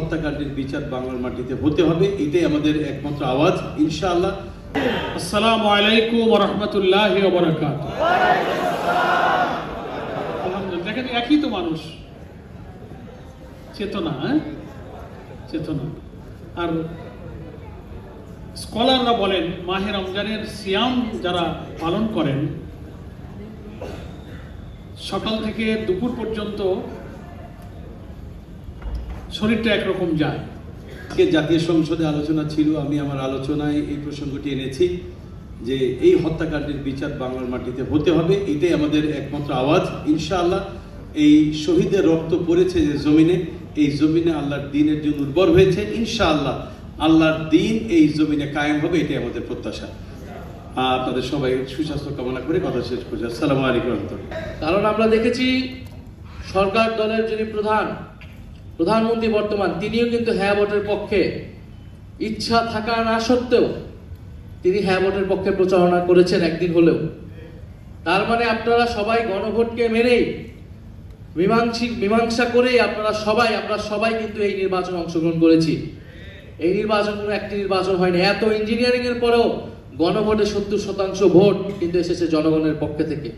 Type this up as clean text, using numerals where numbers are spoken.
হত্যাকাণ্ডের বিচার বাংলার মাটিতে হতে হবে, এটাই আমাদের একমাত্র আওয়াজ ইনশাআল্লাহ। আসসালামু আলাইকুম ওয়া রাহমাতুল্লাহি ওয়া বারাকাতুহু। আলহামদুলিল্লাহ, দেখেন একই তো মানুষ, চেতনা, চেতনা। আর স্কলাররা বলেন মাহে রমজানের সিয়াম যারা পালন করেন সকাল থেকে দুপুর পর্যন্ত শরীরটা একরকম যায়। আজকে জাতীয় সংসদে আলোচনা ছিল, আমি আমার আলোচনায় এই প্রসঙ্গটি এনেছি যে এই হত্যাকাণ্ডের বিচার বাংলার মাটিতে হতে হবে, এটাই আমাদের একমাত্র আওয়াজ ইনশাআল্লাহ। এই শহীদের রক্ত পড়েছে যে জমিনে, এই জমিনে আল্লাহর দ্বীনের জন্য উর্বর হয়েছে, ইনশাআল্লাহ আল্লাহর দ্বীন এই জমিনে কায়েম হবে, এটাই আমাদের প্রত্যাশা। আপনাদের সবাই সুস্বাস্থ্য কামনা করে কথা শেষ করছি। আসসালামু আলাইকুম। কারণ আমরা দেখেছি সরকার দলের যিনি প্রধানমন্ত্রী বর্তমান, তিনিও কিন্তু হ্যাঁ ভোটের পক্ষে, ইচ্ছা থাকা না সত্ত্বেও তিনি হ্যাঁ ভোটের পক্ষে প্রচারণা করেছেন একদিন হলেও। তার মানে আপনারা সবাই গণভোটকে মেনেই মীমাংসা করেই আমরা সবাই কিন্তু এই নির্বাচনে অংশগ্রহণ করেছি। এই নির্বাচন কোনো একটি নির্বাচন হয়নি, এত ইঞ্জিনিয়ারিং এর পরেও গণভোটে 70% ভোট কিন্তু এসেছে জনগণের পক্ষে থেকে।